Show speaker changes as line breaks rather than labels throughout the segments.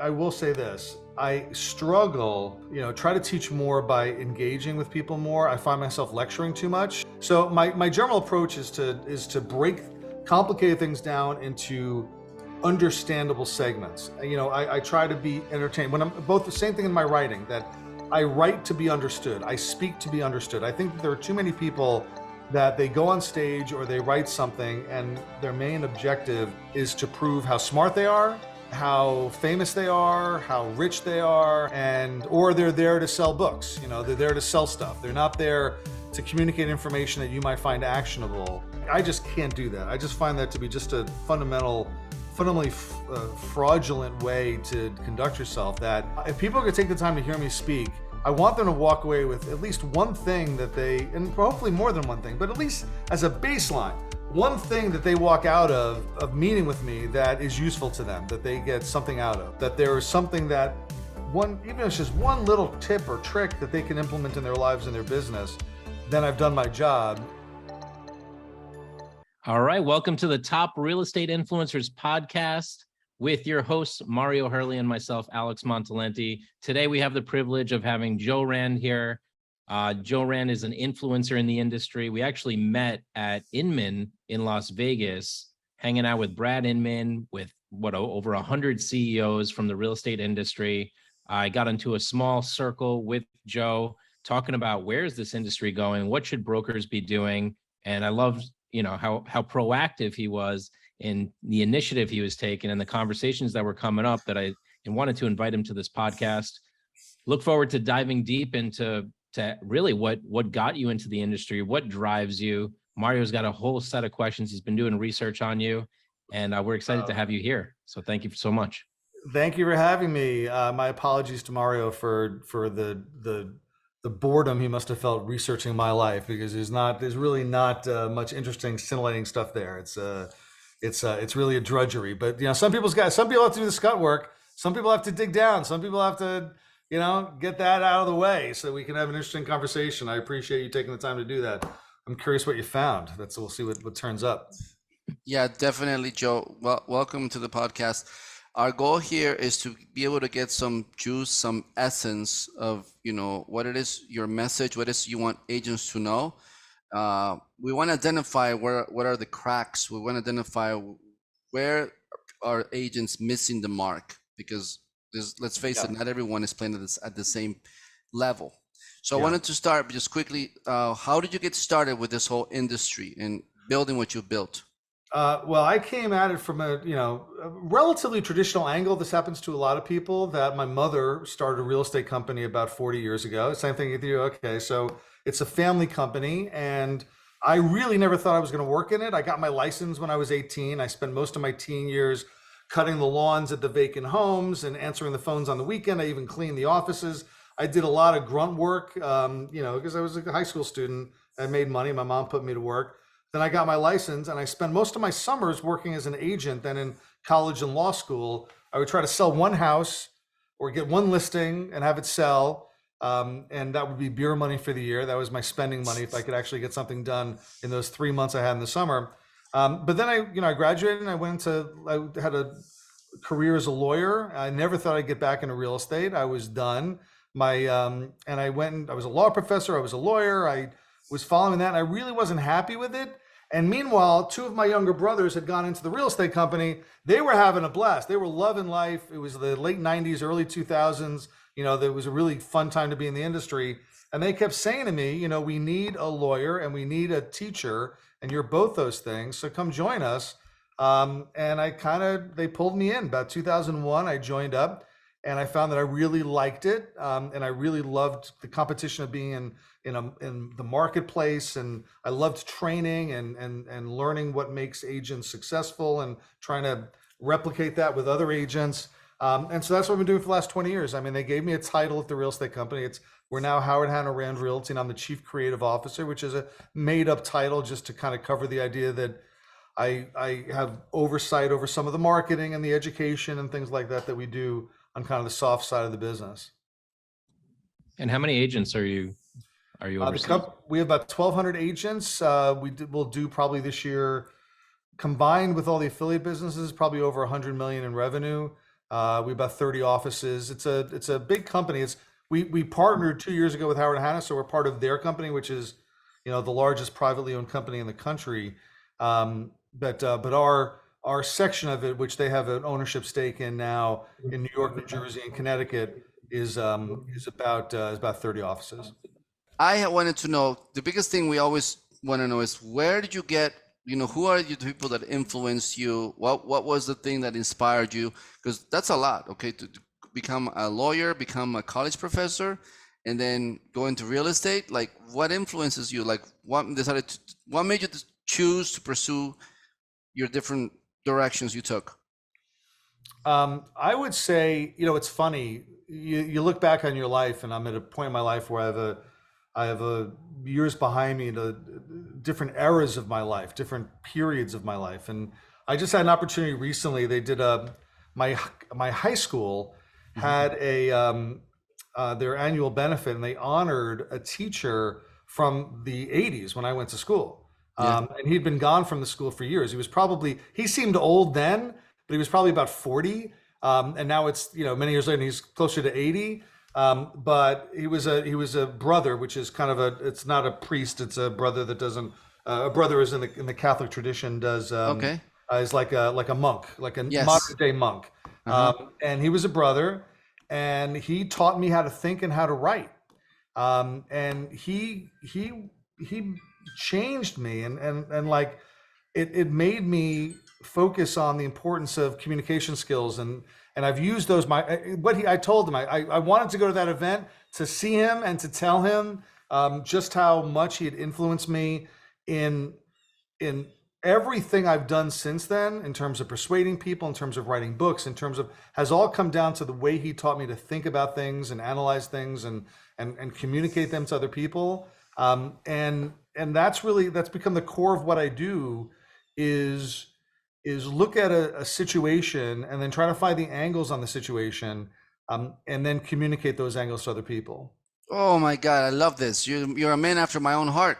I will say this. I struggle, try to teach more by engaging with people more. I find myself lecturing too much. So my general approach is to break complicated things down into understandable segments. I try to be entertained. When I'm both the same thing in my writing, that I write to be understood. I speak to be understood. I think that there are too many people that they go on stage or they write something and their main objective is to prove how smart they are, how famous they are, how rich they are, or they're there to sell books. They're there to sell stuff. They're not there to communicate information that you might find actionable. I just can't do that. I just find that to be just a fundamentally fraudulent way to conduct yourself, that if people are going to take the time to hear me speak, I want them to walk away with at least one thing that and hopefully more than one thing, but at least as a baseline, one thing that they walk out of meeting with me that is useful to them, that they get something out of, that there is something that even if it's just one little tip or trick that they can implement in their lives and their business, then I've done my job.
All right, welcome to the Top Real Estate Influencers podcast with your hosts, Mario Hurley and myself, Alex Montalenti. Today, we have the privilege of having Joe Rand here. Joe Rand is an influencer in the industry. We actually met at Inman in Las Vegas, hanging out with Brad Inman, with over 100 CEOs from the real estate industry. I got into a small circle with Joe, talking about where is this industry going, what should brokers be doing, and I loved how proactive he was in the initiative he was taking and the conversations that were coming up, that I wanted to invite him to this podcast. Look forward to diving deep into really what got you into the industry, what drives you. Mario's got a whole set of questions. He's been doing research on you, and we're excited to have you here. So thank you so much.
Thank you for having me. My apologies to Mario for the boredom he must have felt researching my life, because there's really not much interesting, scintillating stuff there. It's really a drudgery. But some people have to do the scut work. Some people have to dig down. Some people have to get that out of the way so we can have an interesting conversation. I appreciate you taking the time to do that. I'm curious what you found. We'll see what turns up.
Yeah, definitely, Joe. Well, welcome to the podcast. Our goal here is to be able to get some juice, some essence of, what it is, your message, what it is you want agents to know. We want to identify what are the cracks. We want to identify where are agents missing the mark, because let's face it, not everyone is playing at the same level. So I wanted to start just quickly. How did you get started with this whole industry and building what you built?
Well, I came at it from a relatively traditional angle. This happens to a lot of people, that my mother started a real estate company about 40 years ago. Same thing with you. Okay, so it's a family company, and I really never thought I was going to work in it. I got my license when I was 18. I spent most of my teen years cutting the lawns at the vacant homes and answering the phones on the weekend. I even cleaned the offices. I did a lot of grunt work, because I was a high school student. I made money. My mom put me to work. Then I got my license, and I spent most of my summers working as an agent. Then in college and law school, I would try to sell one house or get one listing and have it sell. And that would be beer money for the year. That was my spending money if I could actually get something done in those 3 months I had in the summer. But then I graduated and I had a career as a lawyer. I never thought I'd get back into real estate. I was done. And I was a law professor. I was a lawyer. I was following that, and I really wasn't happy with it. And meanwhile, two of my younger brothers had gone into the real estate company. They were having a blast. They were loving life. It was the late 90s, early 2000s. There was a really fun time to be in the industry. And they kept saying to me, we need a lawyer and we need a teacher, and you're both those things. So come join us. And they pulled me in. About 2001, I joined up, and I found that I really liked it. And I really loved the competition of being in the marketplace, and I loved training and learning what makes agents successful and trying to replicate that with other agents. And so that's what I've been doing for the last 20 years. I mean, they gave me a title at the real estate company. We're now Howard Hanna Rand Realty, and I'm the Chief Creative Officer, which is a made up title just to kind of cover the idea that I have oversight over some of the marketing and the education and things like that we do on kind of the soft side of the business.
And how many agents are you overseeing?
We have about 1,200 agents. We'll do probably this year, combined with all the affiliate businesses, probably over 100 million in revenue. We have about 30 offices. It's a big company. We partnered 2 years ago with Howard Hanna, so we're part of their company, which is, the largest privately owned company in the country. But our section of it, which they have an ownership stake in now in New York, New Jersey, and Connecticut, is about 30 offices.
Wanted to know, the biggest thing we always want to know is, where did you get, who are you, the people that influenced you? What was the thing that inspired you? Because that's a lot, okay, to become a lawyer, become a college professor, and then go into real estate. Like, what influences you? Like, what made you choose to pursue your different directions you took?
I would say, it's funny. You look back on your life, and I'm at a point in my life where I have a years behind me to different eras of my life, different periods of my life, and I just had an opportunity recently. They did my high school had their annual benefit, and they honored a teacher from the 80s when I went to school.
Yeah.
And he'd been gone from the school for years. He seemed old then, but he was probably about 40. And now it's, many years later, and he's closer to 80. But he was a brother, which is kind of it's not a priest, it's a brother that doesn't, a brother is in the Catholic tradition, does,
Okay.
is like a monk, like a
Yes.
modern day monk.
Uh-huh.
And he was a brother, and he taught me how to think and how to write. And he changed me, and like it made me focus on the importance of communication skills, and I've used those. I told him, I wanted to go to that event to see him and to tell him just how much he had influenced me in everything I've done since then, in terms of persuading people, in terms of writing books, in terms of, has all come down to the way he taught me to think about things and analyze things and communicate them to other people. And that's become the core of what I do, is look at a situation and then try to find the angles on the situation, and then communicate those angles to other people.
Oh my God, I love this. You're a man after my own heart.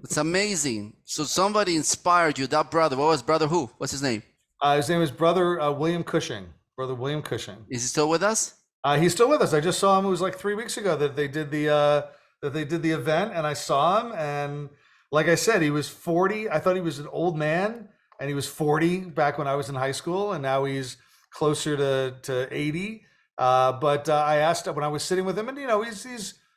It's amazing. So somebody inspired you, that brother. What was brother who? What's his name?
His name is Brother William Cushing. Brother William Cushing.
Is he still with us?
He's still with us. I just saw him. It was like 3 weeks ago that they did the event, and I saw him. And like I said, he was 40. I thought he was an old man, and he was 40 back when I was in high school, and now he's closer to 80. But I asked when I was sitting with him, and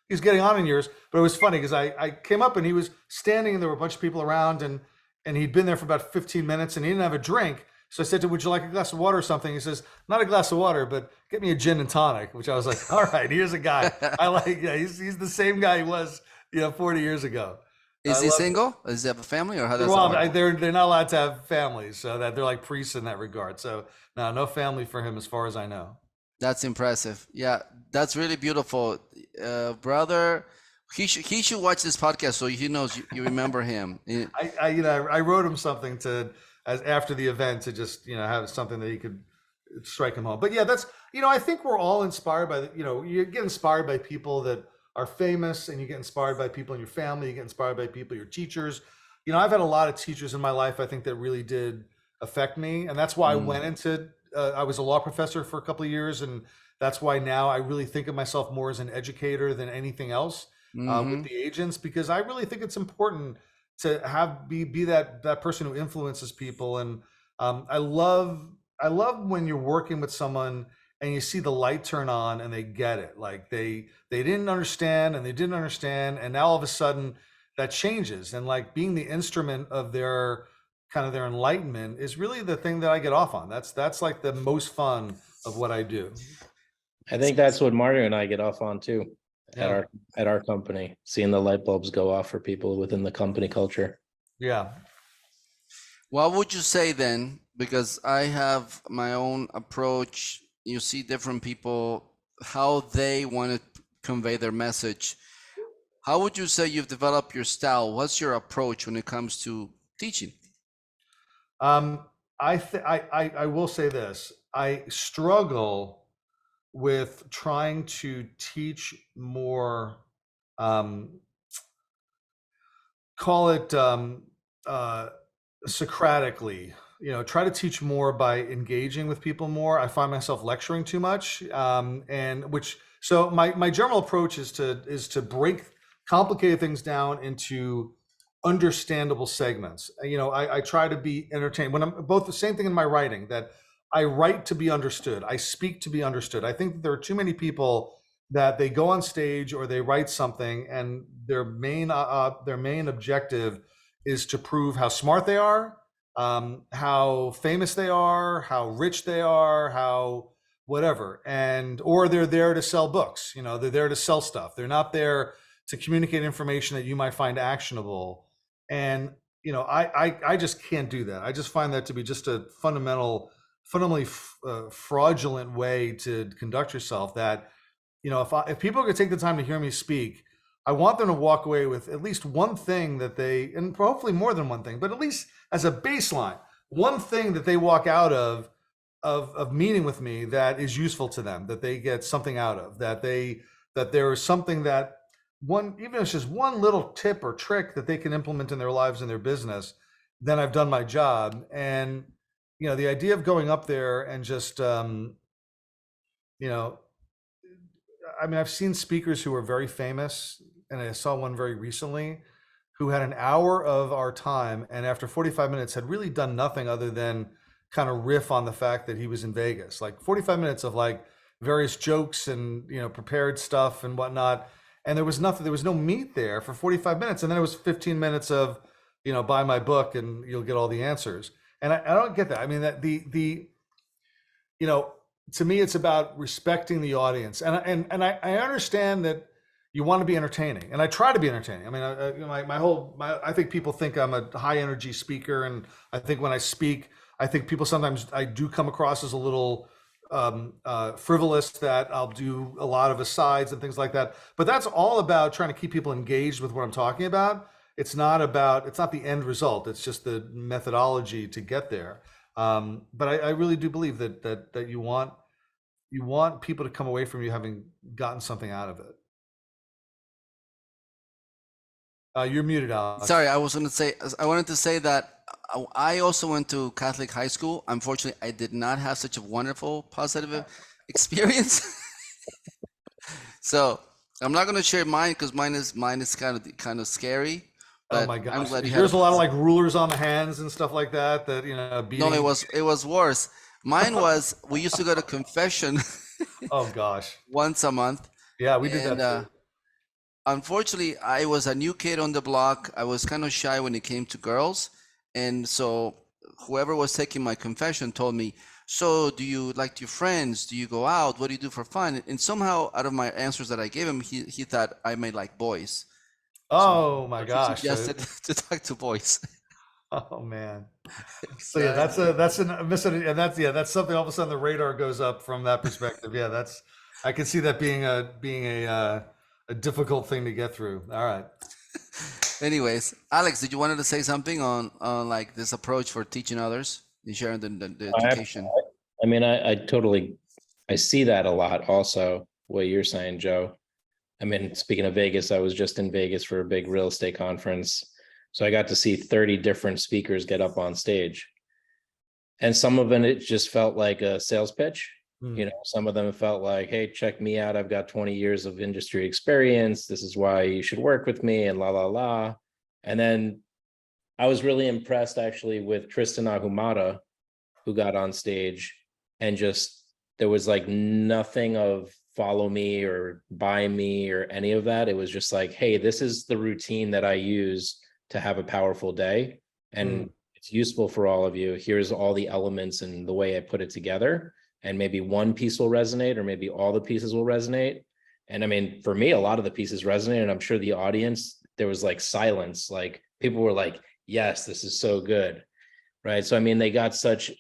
he's getting on in years. But it was funny because I came up and he was standing, and there were a bunch of people around, and he'd been there for about 15 minutes, and he didn't have a drink. So I said to him, "Would you like a glass of water or something?" He says, "Not a glass of water, but get me a gin and tonic," which I was like, all right, here's a guy I like. Yeah, he's the same guy he was, 40 years ago.
Is he single? Does he have a family, or how does that
Well,
work?
they're not allowed to have families, so that they're like priests in that regard. So no family for him, as far as I know.
That's impressive. Yeah, that's really beautiful. Brother, he should watch this podcast so he knows you remember him.
I wrote him something after the event to just have something that he could strike him home. But yeah, that's I think we're all inspired by you get inspired by people that are famous, and you get inspired by people in your family, you get inspired by people, your teachers. I've had a lot of teachers in my life, I think, that really did affect me, and that's why I went into I was a law professor for a couple of years, and that's why now I really think of myself more as an educator than anything else with the agents, because I really think it's important to be that person who influences people. And I love when you're working with someone and you see the light turn on and they get it, like they didn't understand, and they didn't understand, and now all of a sudden that changes, and like being the instrument of their enlightenment is really the thing that I get off on. That's like the most fun of what I do.
I think that's what Mario and I get off on too,
Yeah.
at our company, seeing the light bulbs go off for people within the company culture.
Yeah.
What would you say then? Because I have my own approach. You see different people, how they want to convey their message. How would you say you've developed your style? What's your approach when it comes to teaching?
I will say this. I struggle with trying to teach more, call it Socratically, try to teach more by engaging with people more. I find myself lecturing too much, so my general approach is to break complicated things down into understandable segments. I try to be entertained when I'm both the same thing in my writing, that I write to be understood. I speak to be understood. I think that there are too many people that they go on stage or they write something and their main objective is to prove how smart they are, how famous they are, how rich they are, how whatever, or they're there to sell books. They're there to sell stuff. They're not there to communicate information that you might find actionable. And I just can't do that. I just find that to be just a fundamentally fraudulent way to conduct yourself. That if people are going to take the time to hear me speak, I want them to walk away with at least one thing that they, and hopefully more than one thing, but at least as a baseline, one thing that they walk out of meeting with me that is useful to them, that they get something out of, that there is something that even if it's just one little tip or trick that they can implement in their lives and their business, then I've done my job. And the idea of going up there and just I've seen speakers who are very famous, and I saw one very recently who had an hour of our time, and after 45 minutes had really done nothing other than kind of riff on the fact that he was in Vegas. Like 45 minutes of like various jokes and prepared stuff and whatnot, and there was no meat there for 45 minutes, and then it was 15 minutes of buy my book and you'll get all the answers. And I don't get that. I mean, that to me, it's about respecting the audience, and I understand that you want to be entertaining, and I try to be entertaining. I mean, I think people think I'm a high energy speaker, and I think when I speak, I think people sometimes I do come across as a little frivolous, that I'll do a lot of asides and things like that. But that's all about trying to keep people engaged with what I'm talking about. It's not the end result. It's just the methodology to get there. But I really do believe that you want people to come away from you having gotten something out of it. You're muted, Alex.
Sorry, I wanted to say that I also went to Catholic high school. Unfortunately, I did not have such a wonderful, positive experience. So I'm not going to share mine because mine is kind of scary. But
oh my gosh!
I'm glad
There's a lot of like rulers on the hands and stuff like that. Beating.
No, it was worse. Mine was we used to go to confession.
Oh gosh!
Once a month.
Yeah, we did that too.
Unfortunately, I was a new kid on the block. I was kind of shy when it came to girls. And so whoever was taking my confession told me, so do you like your friends? Do you go out? What do you do for fun? And somehow out of my answers that I gave him, he thought I may like boys.
Oh
so
my gosh.
He suggested to talk to boys.
Oh man. So yeah, that's something all of a sudden the radar goes up from that perspective. Yeah, I can see that being a difficult thing to get through. All right.
Anyways, Alex, did you wanted to say something on like this approach for teaching others and sharing the education?
I mean, I see that a lot also, what you're saying, Joe. I mean, speaking of Vegas, I was just in Vegas for a big real estate conference. So I got to see 30 different speakers get up on stage. And some of it just felt like a sales pitch. Some of them felt like, hey, check me out. I've got 20 years of industry experience. This is why you should work with me and la, la, la. And then I was really impressed actually with Tristan Ahumada, who got on stage, and just, there was like nothing of follow me or buy me or any of that. It was just like, hey, this is the routine that I use to have a powerful day. And it's useful for all of you. Here's all the elements and the way I put it together. And maybe one piece will resonate, or maybe all the pieces will resonate. And I mean, for me, a lot of the pieces resonated, and I'm sure the audience, there was like silence, like people were like, yes, this is so good. Right. So, I mean, they got such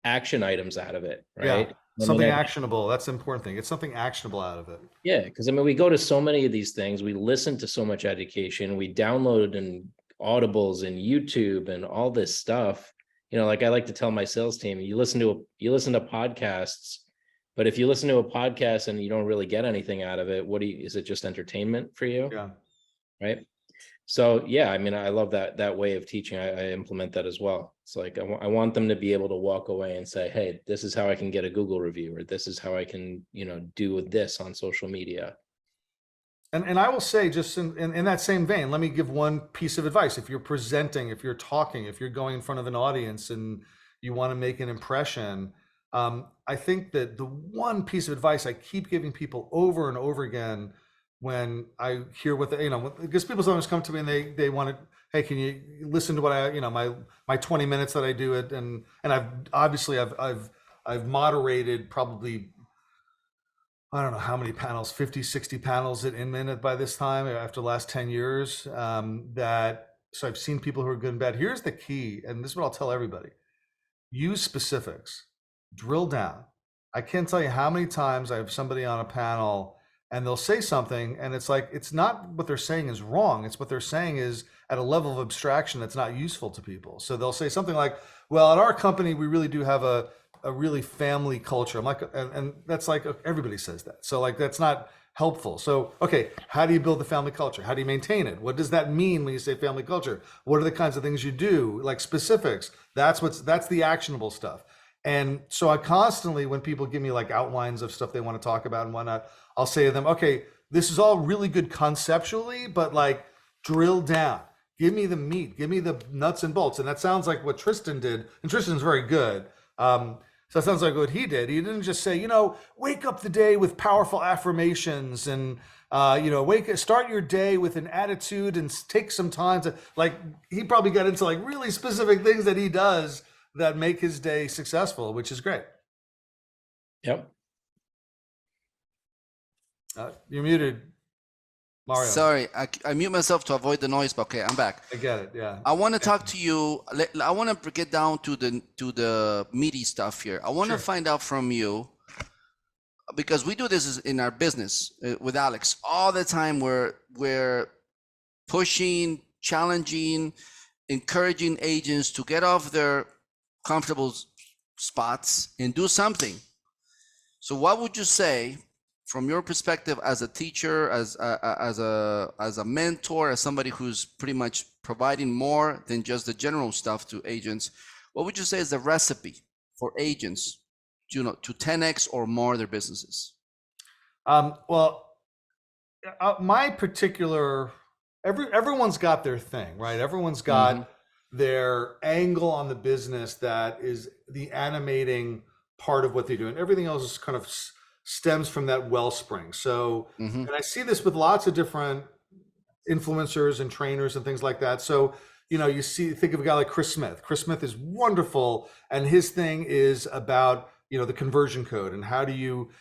action items out of it. Right.
Yeah. Something actionable. That's the important thing. It's something actionable out of it.
Yeah. Because I mean, we go to so many of these things, we listen to so much education, we download and Audibles and YouTube and all this stuff. Like I like to tell my sales team, you listen to podcasts, but if you listen to a podcast and you don't really get anything out of it, is it just entertainment for you?
Yeah.
Right. So yeah, I mean, I love that way of teaching. I implement that as well. It's like I want them to be able to walk away and say, hey, this is how I can get a Google review, or this is how I can, do this on social media.
And I will say, just in that same vein, let me give one piece of advice. If you're presenting, if you're talking, if you're going in front of an audience and you want to make an impression, I think that the one piece of advice I keep giving people over and over again when I hear what they, because people sometimes come to me and they want to, hey, can you listen to what I, my 20 minutes that I do it, and I've moderated probably, I don't know how many panels, 50, 60 panels at Inman by this time after the last 10 years. So I've seen people who are good and bad. Here's the key, and this is what I'll tell everybody. Use specifics, drill down. I can't tell you how many times I have somebody on a panel and they'll say something and it's like, it's not what they're saying is wrong. It's what they're saying is at a level of abstraction that's not useful to people. So they'll say something like, well, at our company, we really do have a really family culture. I'm like, and that's like, everybody says that. So like, that's not helpful. So, okay, how do you build the family culture? How do you maintain it? What does that mean when you say family culture? What are the kinds of things you do? Like specifics, that's the actionable stuff. And so I constantly, when people give me like outlines of stuff they want to talk about and whatnot, I'll say to them, okay, this is all really good conceptually, but like drill down, give me the meat, give me the nuts and bolts. And that sounds like what Tristan did. And Tristan's very good. So that sounds like what he did. He didn't just say, wake up the day with powerful affirmations and, start your day with an attitude and take some time to, like, he probably got into like really specific things that he does that make his day successful, which is great.
Yep.
You're muted, Mario.
Sorry, I mute myself to avoid the noise, but okay, I'm back.
I get it. Yeah.
I want to talk to you. I want to get down to the meaty stuff here. I want to find out from you, because we do this in our business with Alex all the time. We're pushing, challenging, encouraging agents to get off their comfortable spots and do something. So what would you say from your perspective as a teacher, as a mentor, as somebody who's pretty much providing more than just the general stuff to agents? What would you say is the recipe for agents to 10x or more their businesses?
My particular, everyone's got their thing, right? Everyone's got their angle on the business that is the animating part of what they do, and everything else is kind of stems from that wellspring. So, and I see this with lots of different influencers and trainers and things like that. So, think of a guy like Chris Smith. Chris Smith is wonderful, and his thing is about the conversion code and how do you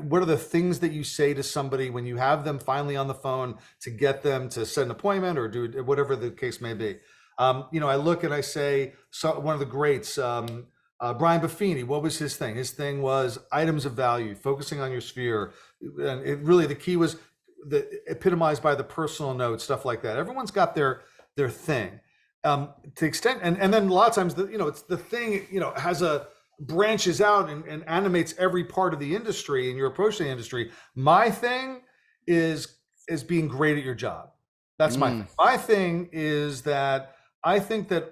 what are the things that you say to somebody when you have them finally on the phone to get them to set an appointment or do whatever the case may be. I look and I say, so one of the greats, Brian Buffini, what was his thing? His thing was items of value, focusing on your sphere. And it really, the key was epitomized by the personal note, stuff like that. Everyone's got their thing. To the extent, and then a lot of times, it's the thing, has branches out and animates every part of the industry and your approach to the industry. My thing is being great at your job. That's my thing. My thing is that I think that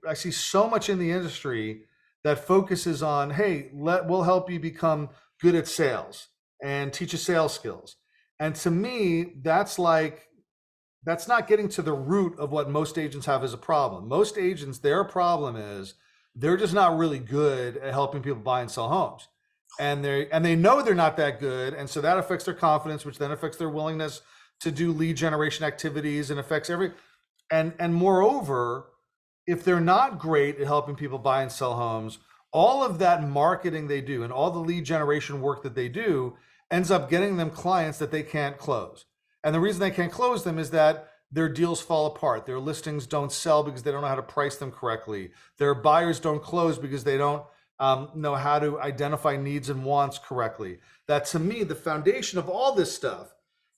I see so much in the industry that focuses on, hey, we'll help you become good at sales and teach you sales skills. And to me, that's not getting to the root of what most agents have as a problem. Most agents, their problem is they're just not really good at helping people buy and sell homes. And they know they're not that good. And so that affects their confidence, which then affects their willingness to do lead generation activities and affects and moreover, if they're not great at helping people buy and sell homes, all of that marketing they do and all the lead generation work that they do ends up getting them clients that they can't close. And the reason they can't close them is that their deals fall apart. Their listings don't sell because they don't know how to price them correctly. Their buyers don't close because they don't know how to identify needs and wants correctly. That, to me, the foundation of all this stuff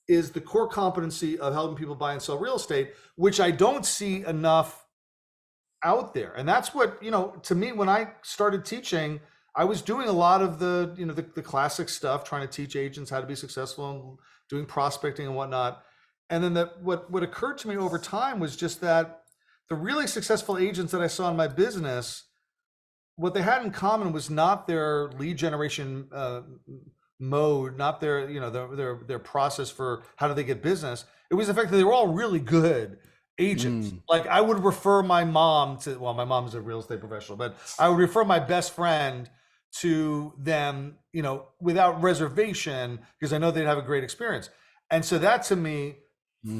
is the core competency of helping people buy and sell real estate, which I don't see enough out there. And that's what, to me, when I started teaching, I was doing a lot of the classic stuff, trying to teach agents how to be successful and doing prospecting and whatnot. And then what occurred to me over time was just that the really successful agents that I saw in my business, what they had in common was not their lead generation mode, not their, you know, their process for how do they get business. It was the fact that they were all really good agents. Like I would refer my mom to, well, my mom's a real estate professional, but I would refer my best friend to them, you know, without reservation, because I know they'd have a great experience. And so that to me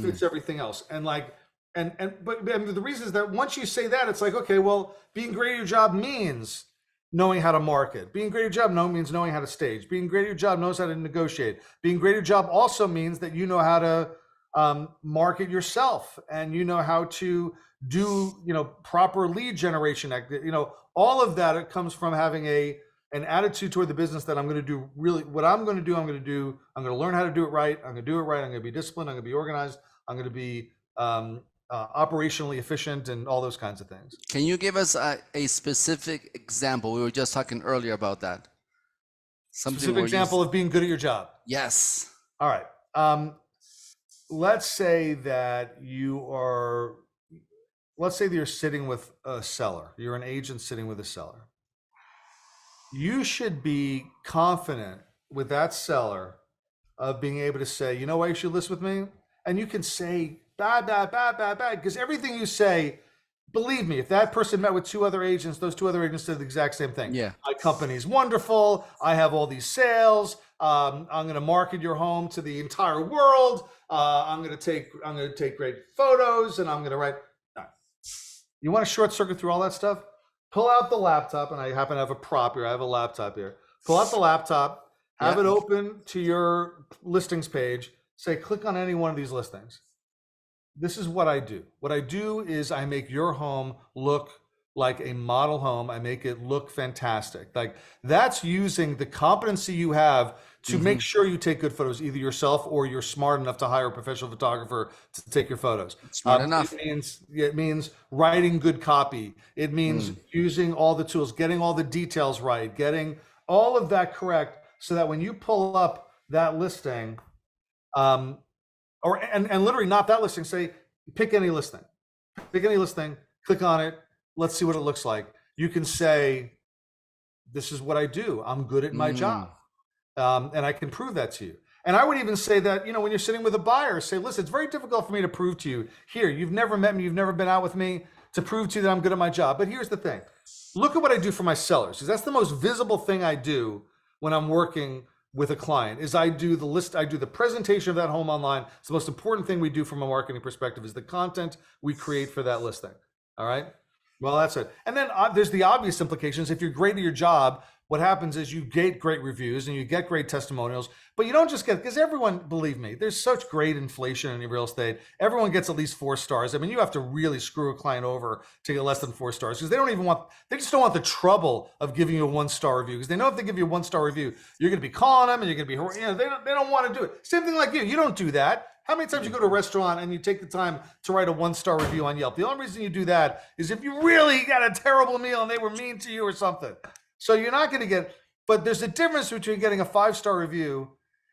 fits everything else. And like, but the reason is that once you say that, it's like, okay, well, being great at your job means knowing how to market. Being great at your job means knowing how to stage. Being great at your job knows how to negotiate. Being great at your job also means that you know how to market yourself, and you know how to do, you know, proper lead generation. You know, all of that, it comes from having an attitude toward the business that I'm going to do really what I'm going to do. I'm going to learn how to do it right. I'm going to do it right. I'm going to be disciplined. I'm going to be organized. I'm going to be operationally efficient and all those kinds of things.
Can you give us a specific example? We were just talking earlier about that.
Specific example of being good at your job.
Yes.
All right. Let's say that let's say that you're sitting with a seller. You're an agent sitting with a seller. You should be confident with that seller of being able to say, you know why you should list with me? And you can say bad, because everything you say, believe me, if that person met with two other agents, those two other agents did the exact same thing.
Yeah.
My company's wonderful. I have all these sales. I'm going to market your home to the entire world. I'm going to take great photos, and I'm going to write. No. You want to short circuit through all that stuff? Pull out the laptop, and I happen to have a prop here. I have a laptop here. Pull out the laptop, have it open to your listings page. Say, click on any one of these listings. This is what I do. What I do is I make your home look like a model home. I make it look fantastic. Like that's using the competency you have to make sure you take good photos, either yourself or you're smart enough to hire a professional photographer to take your photos.
Smart enough.
It means writing good copy. It means using all the tools, getting all the details right, getting all of that correct, so that when you pull up that listing, and literally not that listing, say, pick any listing, click on it. Let's see what it looks like. You can say, this is what I do. I'm good at my job. And I can prove that to you. And I would even say that, you know, when you're sitting with a buyer, say, listen, it's very difficult for me to prove to you here. You've never met me. You've never been out with me to prove to you that I'm good at my job. But here's the thing. Look at what I do for my sellers, because that's the most visible thing I do when I'm working with a client. Is I do the presentation of that home online. It's the most important thing we do from a marketing perspective, is the content we create for that listing. All right. Well, that's it. And then there's the obvious implications. If you're great at your job, what happens is you get great reviews and you get great testimonials, but you don't just get, because everyone, believe me, there's such great inflation in real estate. Everyone gets at least 4 stars. I mean, you have to really screw a client over to get less than 4 stars, because they just don't want the trouble of giving you a 1-star review, because they know if they give you a 1-star review, you're going to be calling them and you're going to be, you know, they don't want to do it. Same thing like you. You don't do that. How many times you go to a restaurant and you take the time to write a 1-star review on Yelp? The only reason you do that is if you really got a terrible meal and they were mean to you or something. So you're not going to get, but there's a difference between getting a 5-star review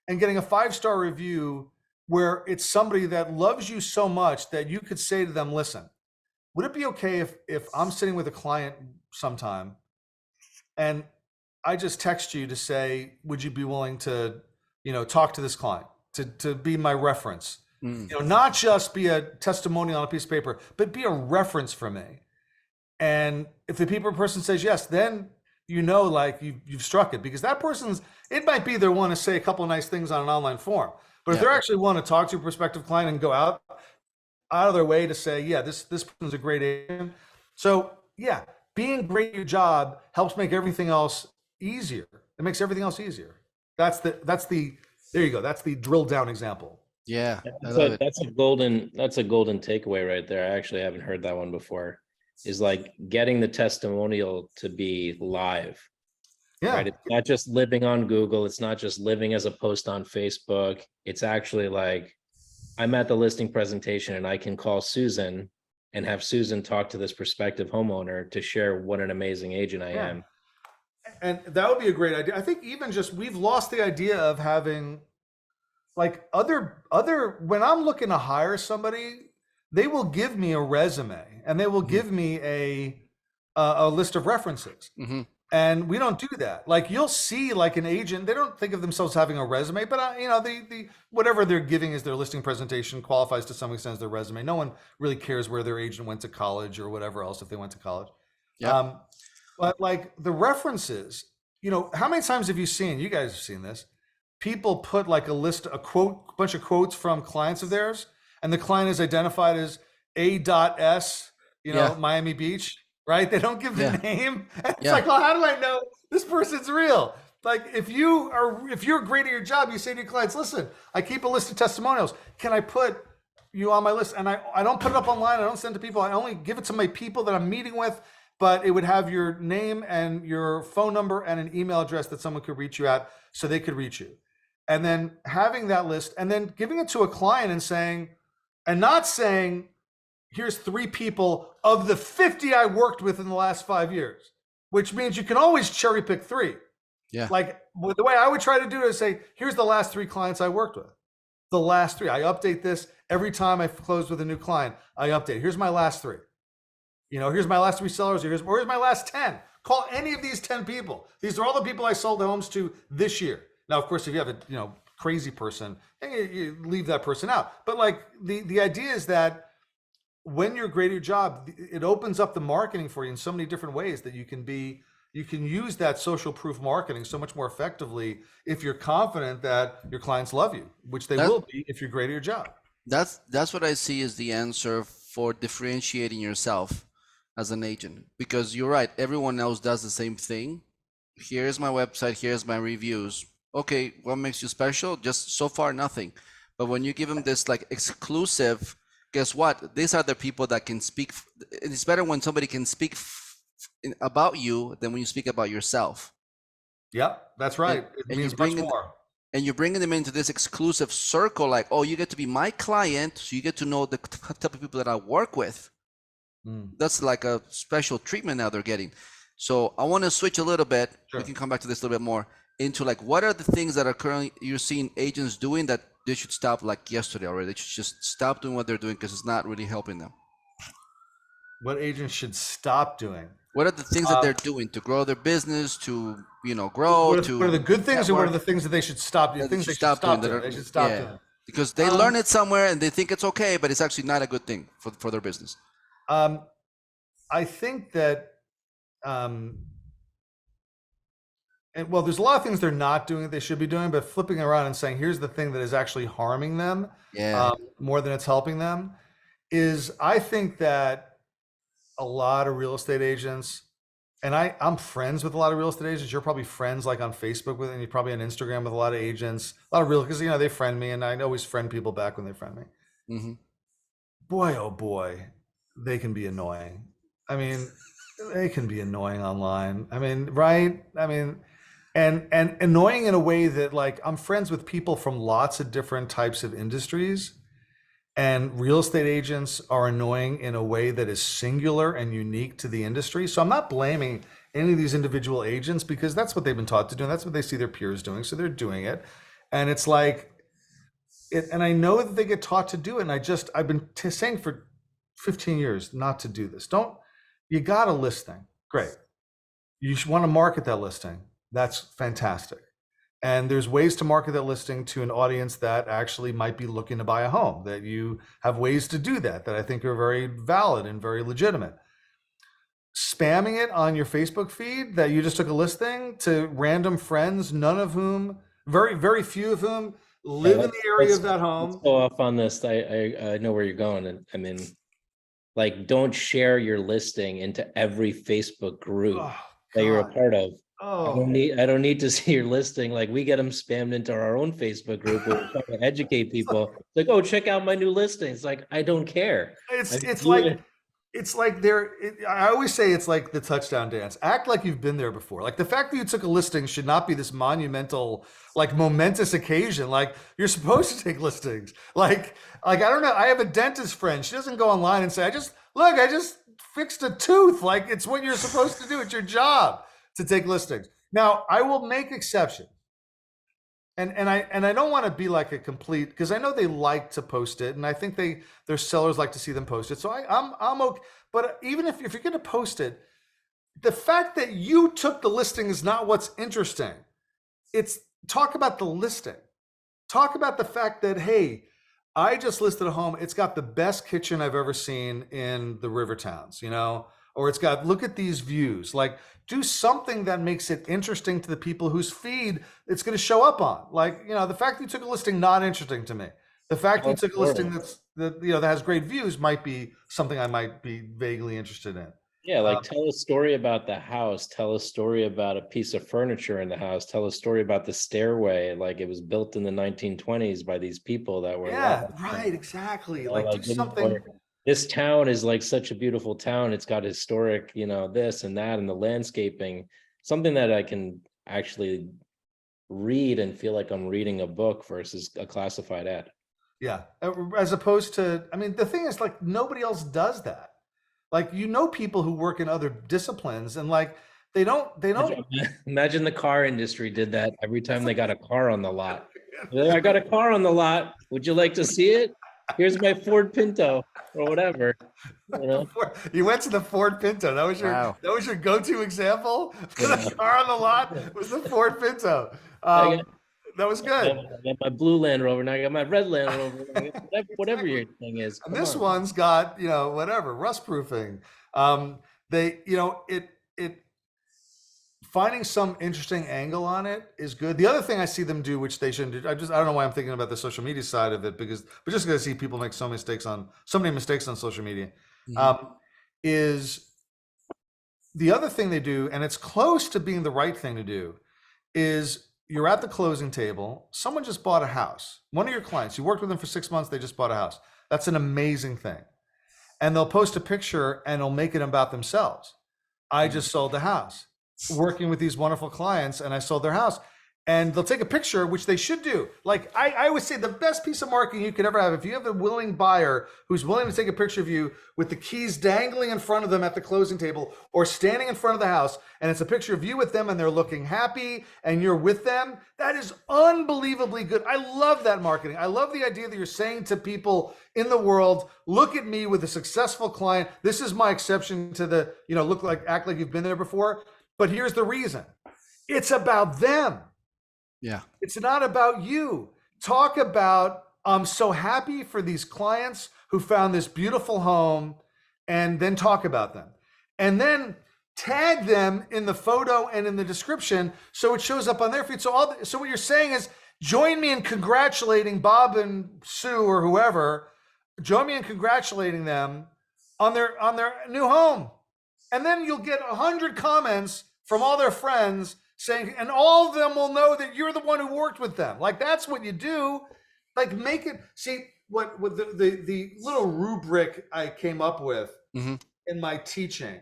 and getting a 5-star review where it's somebody that loves you so much that you could say to them, listen, would it be okay if I'm sitting with a client sometime and I just text you to say, would you be willing to, you know, talk to this client, to be my reference? You know, not just be a testimonial on a piece of paper, but be a reference for me. And if the person says yes, then you know, like you've struck it, because that it might be they want to say a couple of nice things on an online form, but if they're actually want to talk to a prospective client and go out of their way to say, yeah, this person's a great agent. So yeah, being great at your job helps make everything else easier. It makes everything else easier. There you go. That's the drill down example.
Yeah.
That's a golden takeaway right there. I actually haven't heard that one before. Is like getting the testimonial to be live.
Yeah.
Right? It's not just living on Google. It's not just living as a post on Facebook. It's actually like, I'm at the listing presentation and I can call Susan and have Susan talk to this prospective homeowner to share what an amazing agent I am.
And that would be a great idea. I think even just, we've lost the idea of having like other when I'm looking to hire somebody, they will give me a resume and they will give me a list of references.
Mm-hmm.
And we don't do that. Like you'll see, like an agent, they don't think of themselves having a resume, but you know, the whatever they're giving as their listing presentation qualifies to some extent as their resume. No one really cares where their agent went to college or whatever else if they went to college.
Yeah.
But like the references, you know, how many times have you seen? You guys have seen this. People put like a list, a bunch of quotes from clients of theirs, and the client is identified as A.S. You know,
Yeah.
Miami Beach. Right? They don't give the
Yeah.
name. It's
Yeah.
like, well, how do I know this person's real? Like if you're great at your job, you say to your clients, listen, I keep a list of testimonials. Can I put you on my list? And I don't put it up online. I don't send it to people. I only give it to my people that I'm meeting with, but it would have your name and your phone number and an email address that someone could reach you at so they could reach you. And then having that list and then giving it to a client and saying, and not saying, here's 3 people of the 50 I worked with in the last 5 years, which means you can always cherry pick 3.
Yeah.
Like the way I would try to do it is say, here's the last 3 clients I worked with. The last 3. I update this every time I close with a new client. I update. Here's my last 3. You know, here's my last 3 sellers. Here's my last 10. Call any of these 10 people. These are all the people I sold homes to this year. Now, of course, if you have a crazy person, you leave that person out. But like the idea is that when you're great at your job, it opens up the marketing for you in so many different ways that you can use that social proof marketing so much more effectively if you're confident that your clients love you, which they will be if you're great at your job.
That's what I see as the answer for differentiating yourself as an agent, because you're right, everyone else does the same thing. Here's my website, here's my reviews. Okay, what makes you special? Just so far nothing. But when you give them this like exclusive, guess what? These are the people that can speak. It's better when somebody can speak about you than when you speak about yourself.
Yeah, that's right. It means much more.
And you're bringing them into this exclusive circle, like, oh, you get to be my client, so you get to know the type of people that I work with. That's like a special treatment now they're getting. So I want to switch a little bit. Sure. We can come back to this a little bit more into like, what are the things that are currently you're seeing agents doing that they should stop like yesterday already? They should just stop doing what they're doing because it's not really helping them.
What agents should stop doing?
What are the things that they're doing to grow their business, to grow?
What are the good things, or what are the things that they should stop doing? Things they should stop doing. They should stop doing
because they learn it somewhere and they think it's okay, but it's actually not a good thing for their business.
I think that, and well, there's a lot of things they're not doing that they should be doing, but flipping around and saying, here's the thing that is actually harming them more than it's helping them is, I think that a lot of real estate agents, and I'm friends with a lot of real estate agents. You're probably friends like on Facebook with, and you're probably on Instagram with a lot of agents, a lot of real, because they friend me, and I always friend people back when they friend me. Mm-hmm. Boy, oh boy, they can be annoying. I mean, they can be annoying online. I mean, right? I mean, and annoying in a way that, like, I'm friends with people from lots of different types of industries, and real estate agents are annoying in a way that is singular and unique to the industry. So I'm not blaming any of these individual agents, because that's what they've been taught to do, and that's what they see their peers doing, so they're doing it. And it's like, and I know that they get taught to do it, and I've been saying for 15 years not to do this. You got a listing, great. You want to market that listing, that's fantastic. And there's ways to market that listing to an audience that actually might be looking to buy a home, that you have ways to do that I think are very valid and very legitimate. Spamming it on your Facebook feed that you just took a listing to random friends, none of whom, very, very few of whom live in the area of that home.
Let's go off on this. I know where you're going. And I mean, like, don't share your listing into every Facebook group that you're a part of. I don't need to see your listing. Like, we get them spammed into our own Facebook group. We're trying to educate people. Like, oh, check out my new listing. It's like, I don't care.
It's like I always say it's like the touchdown dance. Act like you've been there before. Like, the fact that you took a listing should not be this monumental, like, momentous occasion. Like, you're supposed to take listings. Like I don't know. I have a dentist friend. She doesn't go online and say, I just fixed a tooth. Like, it's what you're supposed to do. It's your job to take listings. Now, I will make exception. And I don't want to be like a complete, because I know they like to post it, and I think their sellers like to see them post it. So I'm okay. But even if you're going to post it, the fact that you took the listing is not what's interesting. It's talk about the listing. Talk about the fact that, hey, I just listed a home. It's got the best kitchen I've ever seen in the river towns, or it's got, look at these views. Like, do something that makes it interesting to the people whose feed it's going to show up on. Like, the fact that you took a listing, not interesting to me. The fact that you took a listing that has great views might be something I might be vaguely interested in.
Yeah, like tell a story about the house, tell a story about a piece of furniture in the house, tell a story about the stairway, like it was built in the 1920s by these people that were
right, exactly.
like
do something.
This town is like such a beautiful town. It's got historic, this and that, and the landscaping, something that I can actually read and feel like I'm reading a book versus a classified ad.
Yeah, as opposed to, I mean, the thing is, like, nobody else does that. Like, people who work in other disciplines, and like they don't
imagine the car industry did that every time they got a car on the lot. I got a car on the lot. Would you like to see it? Here's my Ford Pinto or whatever.
You went to the Ford Pinto. That was your go-to example for the car on the lot was the Ford Pinto. That was good.
I got my blue Land Rover. Now I got my red Land Rover. Whatever your thing is.
And this one's got, whatever, rust proofing. Finding some interesting angle on it is good. The other thing I see them do, which they shouldn't do, I don't know why I'm thinking about the social media side of it, but just because I see people make so many mistakes on social media, is the other thing they do, and it's close to being the right thing to do, is you're at the closing table. Someone just bought a house. One of your clients, you worked with them for 6 months, they just bought a house. That's an amazing thing. And they'll post a picture and they'll make it about themselves. I just sold the house, working with these wonderful clients, and I sold their house. And they'll take a picture, which they should do. Like, I would say the best piece of marketing you could ever have, if you have a willing buyer who's willing to take a picture of you with the keys dangling in front of them at the closing table or standing in front of the house, and it's a picture of you with them and they're looking happy and you're with them, that is unbelievably good. I love that marketing. I love the idea that you're saying to people in the world, look at me with a successful client. This is my exception to the, act like you've been there before. But here's the reason. It's about them.
Yeah.
It's not about you. Talk about, I'm so happy for these clients who found this beautiful home, and then talk about them. And then tag them in the photo and in the description so it shows up on their feed. So what you're saying is, join me in congratulating Bob and Sue or whoever. Join me in congratulating them on their new home. And then you'll get 100 comments from all their friends saying, and all of them will know that you're the one who worked with them. Like, that's what you do. Like, make it, see, what the little rubric I came up with in my teaching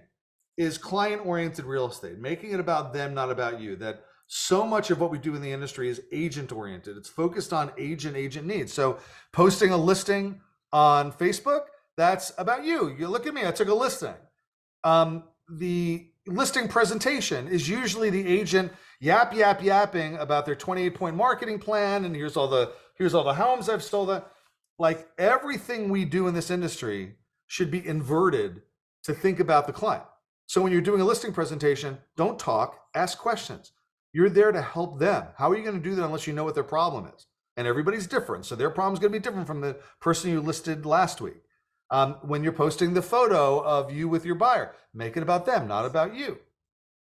is client-oriented real estate, making it about them, not about you. That so much of what we do in the industry is agent-oriented. It's focused on agent needs. So posting a listing on Facebook, that's about you. You look at me, I took a listing. The listing presentation is usually the agent yapping about their 28-point marketing plan, and here's all the homes I've sold. Like, everything we do in this industry should be inverted to think about the client. So when you're doing a listing presentation, don't talk, ask questions. You're there to help them. How are you going to do that unless you know what their problem is? And everybody's different, so their problem is going to be different from the person you listed last week. When you're posting the photo of you with your buyer, make it about them, not about you.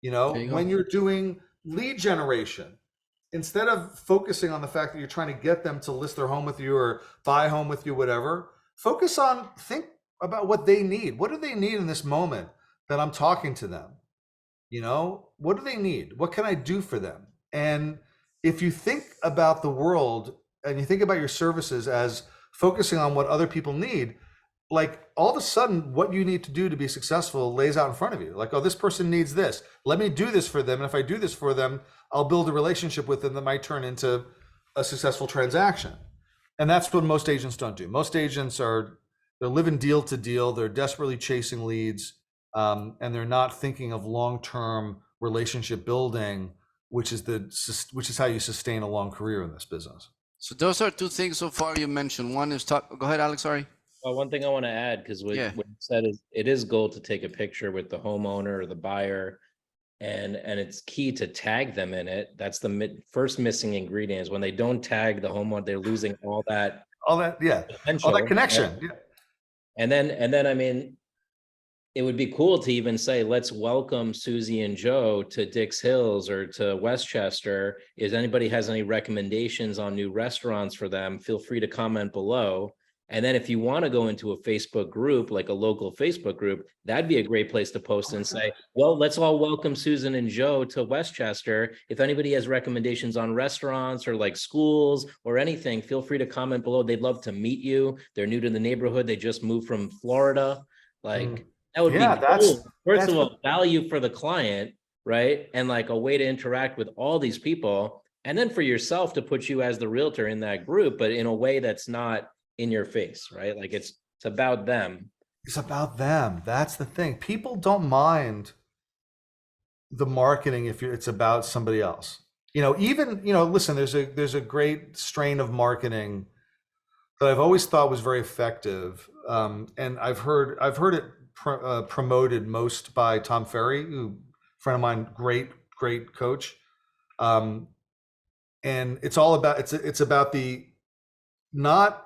When you're doing lead generation, instead of focusing on the fact that you're trying to get them to list their home with you or buy a home with you, whatever, think about what they need. What do they need in this moment that I'm talking to them? What do they need? What can I do for them? And if you think about the world and you think about your services as focusing on what other people need, like, all of a sudden what you need to do to be successful lays out in front of you. Like, oh, this person needs this. Let me do this for them. And if I do this for them, I'll build a relationship with them that might turn into a successful transaction. And that's what most agents don't do. Most agents they're living deal to deal. They're desperately chasing leads. And they're not thinking of long-term relationship building which is how you sustain a long career in this business.
So those are two things so far you mentioned. One is talk. Go ahead, Alex. Sorry.
Well, one thing I want to add, because what
Yeah.
you said is it is gold to take a picture with the homeowner or the buyer, and it's key to tag them in it. That's the first missing ingredient. Is when they don't tag the homeowner, they're losing all that potential,
all that connection.
right?
Yeah.
And then I mean, it would be cool to even say, let's welcome Susie and Joe to Dix Hills or to Westchester. If anybody has any recommendations on new restaurants for them, feel free to comment below. And then if you want to go into a Facebook group, like a local Facebook group, that'd be a great place to post and say, well, let's all welcome Susan and Joe to Westchester. If anybody has recommendations on restaurants or like schools or anything, feel free to comment below. They'd love to meet you. They're new to the neighborhood. They just moved from Florida. Like, that would be cool. First of all, value for the client, right? And like a way to interact with all these people. And then for yourself to put you as the realtor in that group, but in a way that's not in your face, right? Like it's about them.
It's about them. That's the thing. People don't mind the marketing if it's about somebody else. Even, listen, there's a great strain of marketing that I've always thought was very effective. And I've heard it promoted most by Tom Ferry, who friend of mine, great coach. And it's all about, it's about the, not,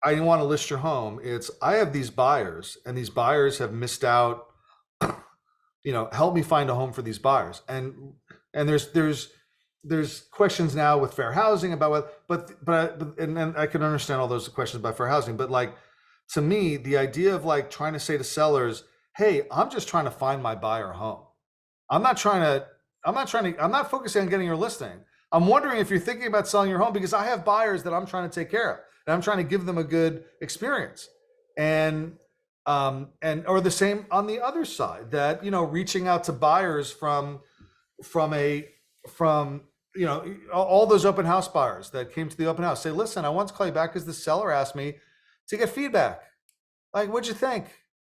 I want to list your home. It's, I have these buyers and these buyers have missed out, help me find a home for these buyers. And there's questions now with fair housing about what, but I can understand all those questions about fair housing, but like, to me, the idea of like trying to say to sellers, hey, I'm just trying to find my buyer a home. I'm not focusing on getting your listing. I'm wondering if you're thinking about selling your home because I have buyers that I'm trying to take care of and I'm trying to give them a good experience. And or the same on the other side, that, reaching out to buyers from all those open house buyers that came to the open house, say, listen, I want to call you back because the seller asked me to get feedback. Like, what'd you think?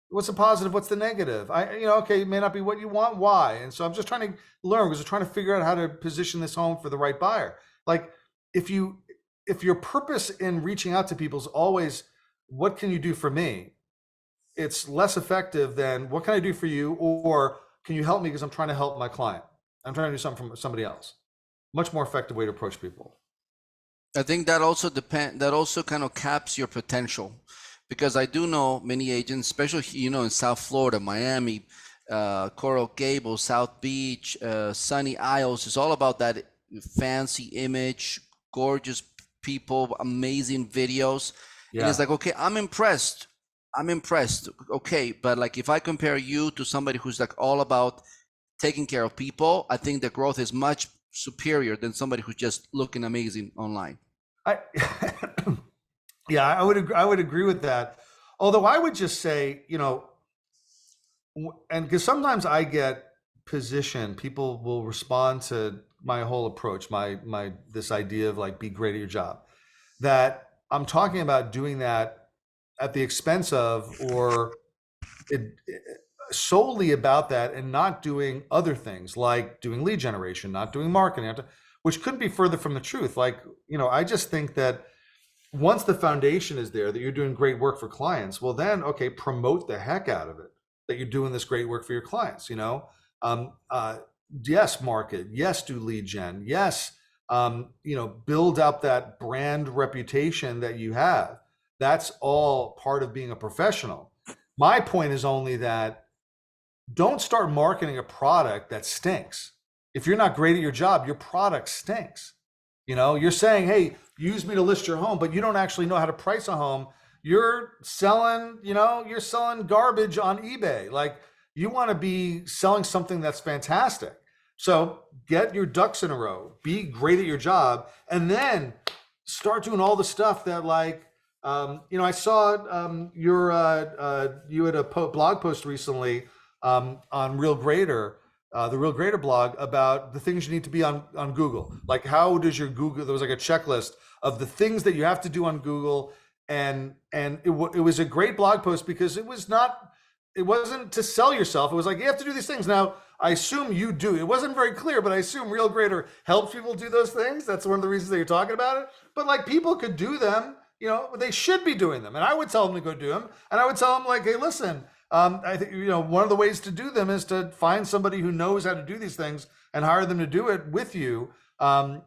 What's the positive? What's the negative? Okay, it may not be what you want. Why? And so I'm just trying to learn because we're trying to figure out how to position this home for the right buyer. Like, if your purpose in reaching out to people is always, what can you do for me? It's less effective than what can I do for you? Or can you help me because I'm trying to help my client? I'm trying to do something from somebody else. Much more effective way to approach people.
I think that also kind of caps your potential, because I do know many agents, especially, in South Florida, Miami, Coral Gables, South Beach, Sunny Isles. It's all about that fancy image, gorgeous people, amazing videos. Yeah. And it's like, okay, I'm impressed. Okay. But like, if I compare you to somebody who's like all about taking care of people, I think the growth is much superior than somebody who's just looking amazing online.
Yeah, I would agree with that. Although I would just say, and because sometimes I get positioned, people will respond to my whole approach, my this idea of like, be great at your job, that I'm talking about doing that at the expense of, or solely about that, and not doing other things like doing lead generation, not doing marketing, which couldn't be further from the truth. Like, I just think that once the foundation is there, that you're doing great work for clients, well then, okay, promote the heck out of it, that you're doing this great work for your clients, yes, market, yes, do lead gen, yes, build up that brand reputation that you have. That's all part of being a professional. My point is only that don't start marketing a product that stinks. If you're not great at your job, your product stinks. You're saying, hey, use me to list your home, but you don't actually know how to price a home. You're selling, you're selling garbage on eBay. Like, you want to be selling something that's fantastic. So get your ducks in a row, be great at your job, and then start doing all the stuff that, like, I saw you had a blog post recently on Real Grader, the Real Grader blog, about the things you need to be on Google. Like, how does your Google, there was like a checklist of the things that you have to do on Google. And it was a great blog post because it was not it wasn't to sell yourself. It was like, you have to do these things. Now, I assume you do. It wasn't very clear, but I assume Real Greater helps people do those things. That's one of the reasons that you're talking about it. But like, people could do them, you know, they should be doing them. And I would tell them to go do them. And I would tell them like, hey, listen, I think, you know, one of the ways to do them is to find somebody who knows how to do these things and hire them to do it with you. And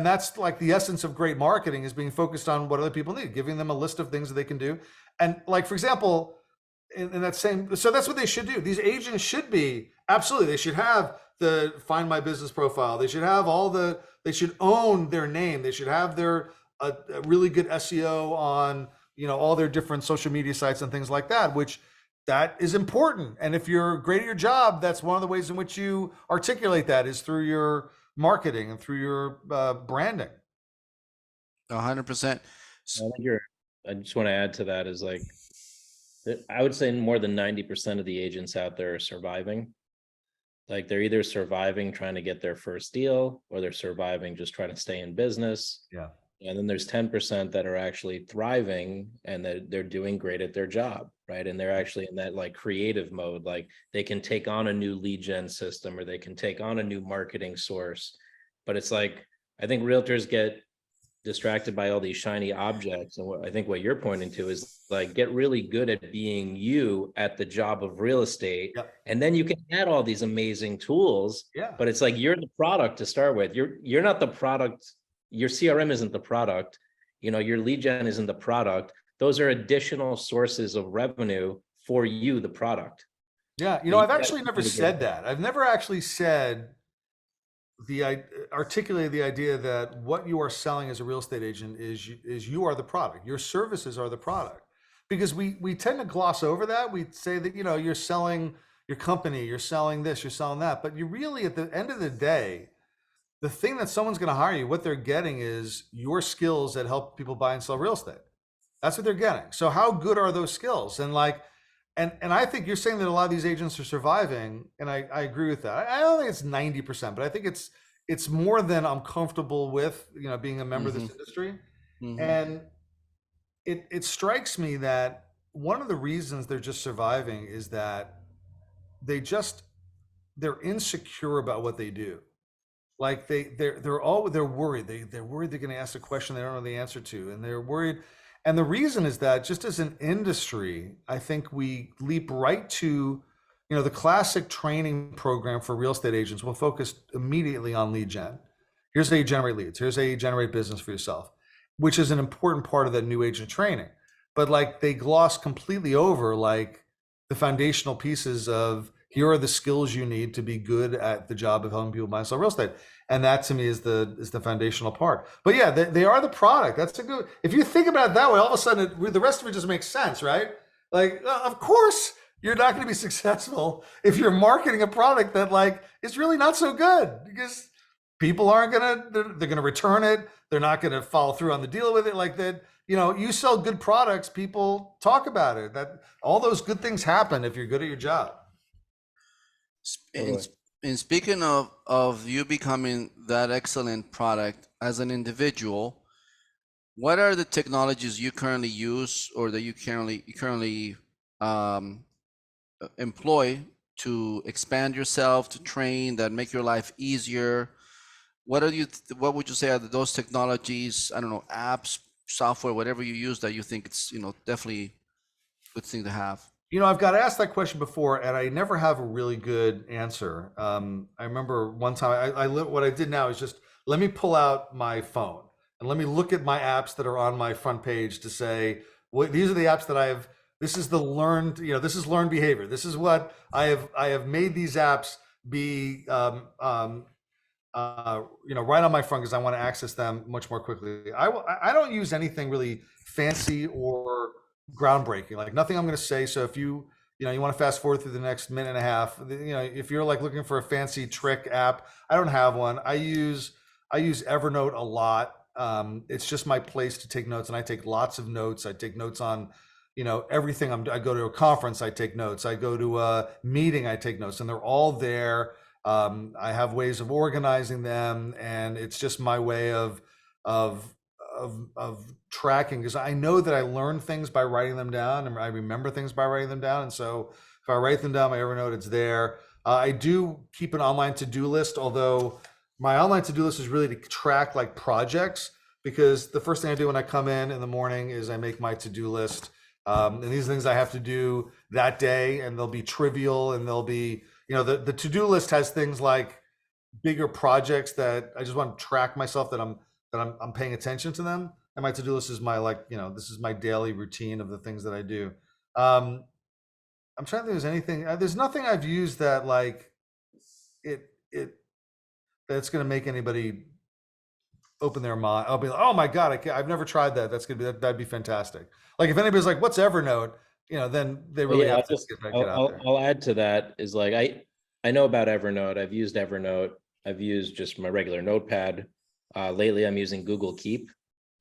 that's like the essence of great marketing, is being focused on what other people need, giving them a list of things that they can do. And like, for example, in that same, so that's what they should do. These agents should be, absolutely, they should have the Find My Business profile. They should have they should own their name. They should have their a really good SEO on, you know, all their different social media sites and things like that, which that is important. And if you're great at your job, that's one of the ways in which you articulate that, is through your marketing and through your branding.
100%.
I just want to add to that is like, I would say more than 90% of the agents out there are surviving. Like, they're either surviving trying to get their first deal, or they're surviving just trying to stay in business.
Yeah.
And then there's 10% that are actually thriving, and they're doing great at their job, right? And they're actually in that like creative mode, like they can take on a new lead gen system, or they can take on a new marketing source. But it's like, I think realtors get distracted by all these shiny objects. And I think what you're pointing to is like, get really good at being you at the job of real estate.
Yep.
And then you can add all these amazing tools.
Yeah.
But it's like, you're the product to start with. You're not the product. Your CRM isn't the product. You know, your lead gen isn't the product. Those are additional sources of revenue for you, the product.
Yeah. You know, I've actually never said that. I've never actually said articulated the idea that what you are selling as a real estate agent is you are the product. Your services are the product, because we tend to gloss over that. We say that, you know, you're selling your company, you're selling this, you're selling that, but you really, at the end of the day, the thing that someone's going to hire you, what they're getting is your skills that help people buy and sell real estate. That's what they're getting. So how good are those skills? And like, and I think you're saying that a lot of these agents are surviving, and I agree with that. I don't think it's 90%, but I think it's more than I'm comfortable with, you know, being a member of this industry. And it strikes me that one of the reasons they're just surviving is that they're insecure about what they do. Like they're worried. They're worried they're going to ask a question they don't know the answer to, and they're worried. And the reason is that, just as an industry, I think we leap right to, you know, the classic training program for real estate agents will focus immediately on lead gen. Here's how you generate leads. Here's how you generate business for yourself, which is an important part of that new agent training. But like, they gloss completely over like the foundational pieces of, here are the skills you need to be good at the job of helping people buy and sell real estate. And that, to me, is the foundational part. But yeah, they are the product. That's a good, if you think about it that way, all of a sudden the rest of it just makes sense, right? Like, of course you're not going to be successful if you're marketing a product that like is really not so good, because people aren't they're going to return it. They're not going to follow through on the deal with it. Like that, you know, you sell good products, people talk about it. That all those good things happen if you're good at your job.
And speaking of you becoming that excellent product as an individual, what are the technologies you currently use, or that you currently employ to expand yourself, to train, that make your life easier? What would you say are those technologies? I don't know, apps, software, whatever you use that you think it's, you know, definitely a good thing to have.
You know, I've got asked that question before, and I never have a really good answer. I remember one time, what I did now is just, let me pull out my phone and let me look at my apps that are on my front page to say, these are the apps that this is the learned, you know, this is learned behavior. This is what I have made these apps be, you know, right on my front, because I want to access them much more quickly. I don't use anything really fancy or groundbreaking, like nothing I'm going to say. So if you want to fast forward through the next minute and a half, you know, if you're like looking for a fancy trick app, I don't have one. I use Evernote a lot. It's just my place to take notes, and I take lots of notes. I take notes on, you know, everything. I go to a conference, I take notes. I go to a meeting, I take notes, and they're all there. I have ways of organizing them, and it's just my way of tracking, because I know that I learn things by writing them down, and I remember things by writing them down. And so If I write them down, my Evernote, it's there. I do keep an online to-do list, although my online to-do list is really to track like projects, because the first thing I do when I come in the morning is I make my to-do list. And these are things I have to do that day, and they'll be trivial, and they'll be, the to-do list has things like bigger projects that I just want to track myself that I'm paying attention to them. And my to-do list is my this is my daily routine of the things that I do. I'm trying to think if there's anything, there's nothing I've used that like that's going to make anybody open their mind. I'll be like, oh my God, I've never tried that. That'd be fantastic. Like if anybody's like, what's Evernote? Then they really have to get out there.
I'll add to that is like, I know about Evernote. I've used Evernote. I've used just my regular notepad. Lately I'm using Google Keep.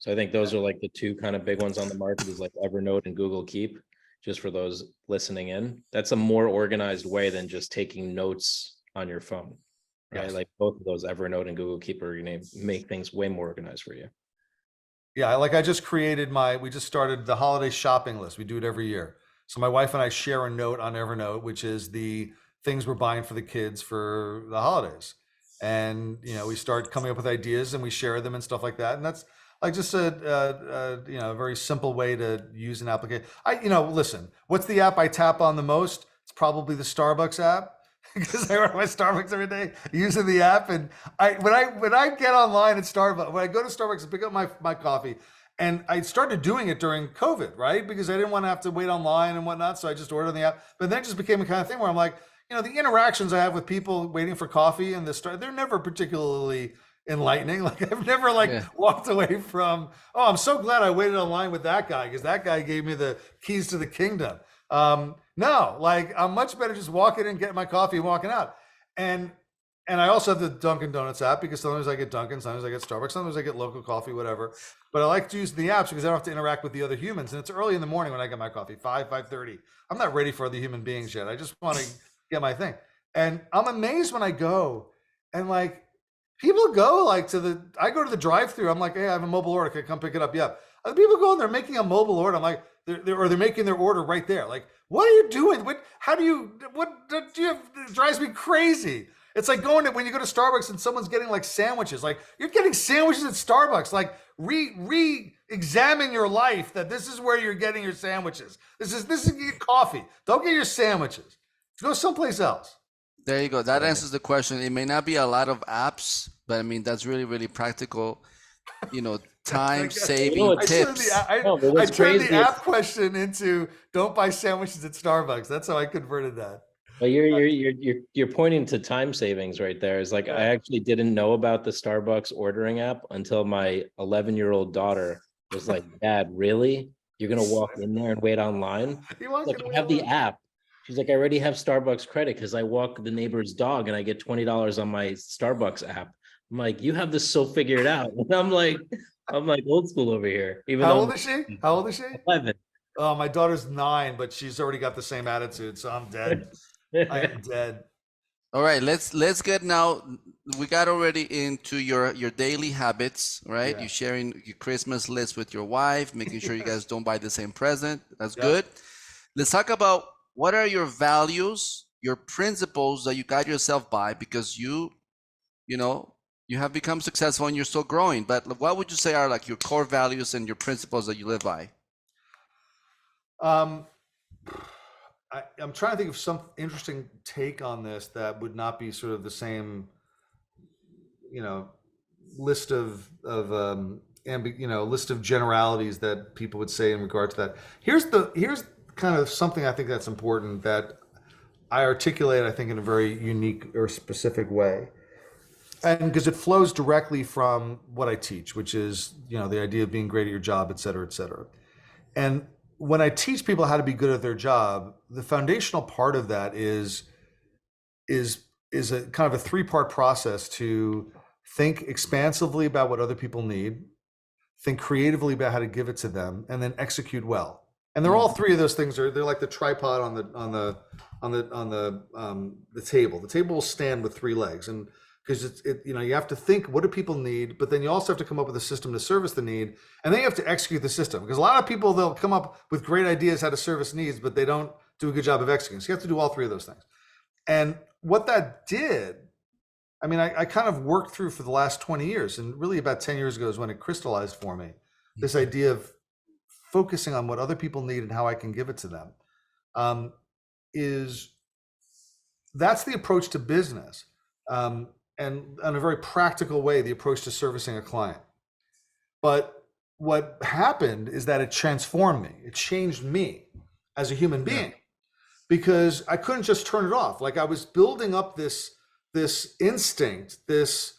So I think those are like the two kind of big ones on the market, is like Evernote and Google Keep, just for those listening in. That's a more organized way than just taking notes on your phone. Right?
Yes.
Like both of those, Evernote and Google Keep, are going to make things way more organized for you.
Yeah, like I just created we just started the holiday shopping list. We do it every year. So my wife and I share a note on Evernote, which is the things we're buying for the kids for the holidays. And, we start coming up with ideas and we share them and stuff like that. And that's like just a very simple way to use an application. Listen, what's the app I tap on the most? It's probably the Starbucks app. Because I order my Starbucks every day using the app, and when I get online at Starbucks, when I go to Starbucks and pick up my coffee, and I started doing it during COVID, right? Because I didn't want to have to wait online and whatnot, so I just ordered on the app. But then it just became a kind of thing where I'm like, the interactions I have with people waiting for coffee and they're never particularly enlightening. Like I've never walked away from, oh, I'm so glad I waited online with that guy because that guy gave me the keys to the kingdom. No, like I'm much better just walking in, getting my coffee and walking out. And I also have the Dunkin' Donuts app, because sometimes I get Dunkin', sometimes I get Starbucks, sometimes I get local coffee, whatever. But I like to use the apps because I don't have to interact with the other humans. And it's early in the morning when I get my coffee, 5:30. I'm not ready for other human beings yet. I just want to get my thing. And I'm amazed when I go and like people go like I go to the drive-through. I'm like, hey, I have a mobile order. Can I come pick it up? Yeah. Other people go and they're making a mobile order. I'm like, they're making their order right there. Like, what are you doing? It drives me crazy. It's like when you go to Starbucks and someone's getting like sandwiches, like you're getting sandwiches at Starbucks. Like re-examine your life that this is where you're getting your sandwiches. This is your coffee. Don't get your sandwiches. Go someplace else.
There you go. That answers the question. It may not be a lot of apps, but I mean, that's really, really practical, time saving tips.
I turned the app question into don't buy sandwiches at Starbucks. That's how I converted that.
Well, you're pointing to time savings right there. It's like, I actually didn't know about the Starbucks ordering app until my 11-year-old daughter was like, Dad, really? You're going to walk in there and wait online? Like, I have the app. She's like, I already have Starbucks credit because I walk the neighbor's dog and I get $20 on my Starbucks app. I'm like, you have this so figured out. And I'm like old school over here.
How old is she?
11.
Oh, my daughter's 9, but she's already got the same attitude. So I'm dead. I am dead.
All right, let's get now. We got already into your daily habits, right?
Yeah.
You sharing your Christmas list with your wife, making sure you guys don't buy the same present. That's good. Let's talk about what are your values, your principles that you guide yourself by, because you have become successful and you're still growing. But what would you say are like your core values and your principles that you live by?
I'm trying to think of some interesting take on this that would not be sort of the same, list of list of generalities that people would say in regard to that. Here's kind of something I think that's important that I articulate, I think, in a very unique or specific way. And because it flows directly from what I teach, which is, the idea of being great at your job, et cetera, et cetera. And when I teach people how to be good at their job, the foundational part of that is a kind of a 3-part process to think expansively about what other people need, think creatively about how to give it to them, and then execute well. And they're all 3 of those things they're like the tripod on the table. The table will stand with 3 legs, and because you have to think, what do people need, but then you also have to come up with a system to service the need, and then you have to execute the system. Because a lot of people, they'll come up with great ideas how to service needs, but they don't do a good job of executing. So you have to do all three of those things. And what that did, I mean, I kind of worked through for the last 20 years, and really about 10 years ago is when it crystallized for me, this idea of focusing on what other people need and how I can give it to them. That's the approach to business. And in a very practical way, the approach to servicing a client. But what happened is that it transformed me. It changed me as a human being, because I couldn't just turn it off. Like I was building up this instinct, this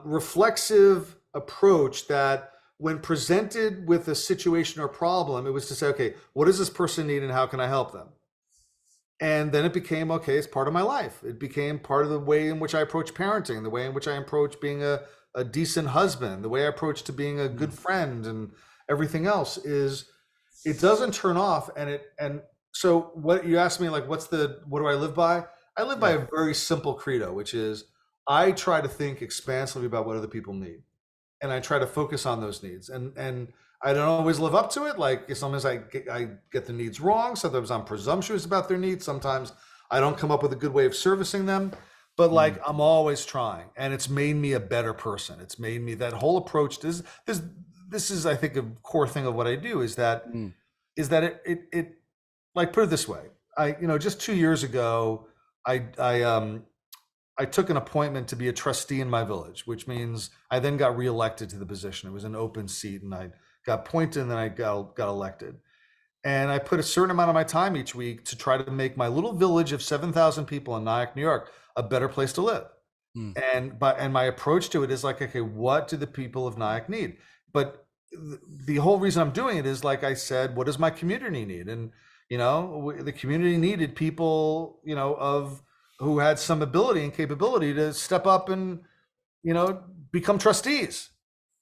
reflexive approach that when presented with a situation or problem, it was to say, okay, what does this person need and how can I help them? And then it became, okay, it's part of my life. It became part of the way in which I approach parenting, the way in which I approach being a decent husband, the way I approach to being a good friend, and everything else is, it doesn't turn off. And so what you asked me, like, what do I live by? I live by a very simple credo, which is I try to think expansively about what other people need. And I try to focus on those needs. And I don't always live up to it. Like sometimes I get the needs wrong. Sometimes I'm presumptuous about their needs. Sometimes I don't come up with a good way of servicing them. But like I'm always trying, and it's made me a better person. It's made me, that whole approach. This is I think a core thing of what I do is that it like, put it this way. Just 2 years ago, I took an appointment to be a trustee in my village, which means I then got reelected to the position. It was an open seat, and I got appointed, and then I got elected. And I put a certain amount of my time each week to try to make my little village of 7,000 people in Nyack, New York, a better place to live. And my approach to it is like, okay, what do the people of Nyack need? But the whole reason I'm doing it is, like I said, what does my community need? And the community needed people, who had some ability and capability to step up and, become trustees,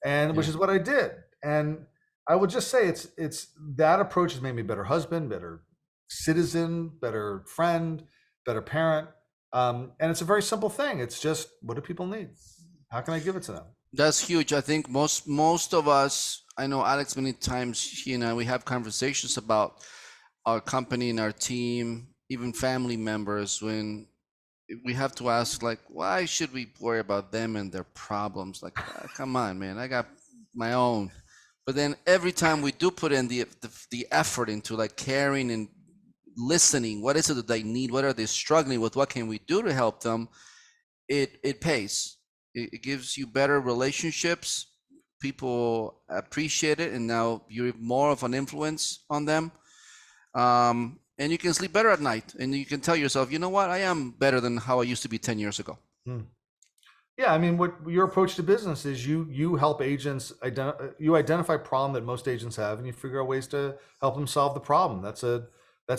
and which is what I did. And I would just say it's that approach has made me a better husband, better citizen, better friend, better parent. And it's a very simple thing. It's just, what do people need? How can I give it to them?
That's huge. I think most of us, I know Alex, many times he and I, we have conversations about our company and our team, even family members, when we have to ask, like, why should we worry about them and their problems? Like, come on, man, I got my own. But then every time we do put in the effort into like caring and listening, what is it that they need? What are they struggling with? What can we do to help them? It pays. It gives you better relationships. People appreciate it, and now you're more of an influence on them. And you can sleep better at night, and you can tell yourself, you know what, I am better than how I used to be 10 years ago.
Yeah, I mean, what your approach to business is, you help agents identify problem that most agents have, and you figure out ways to help them solve the problem. That's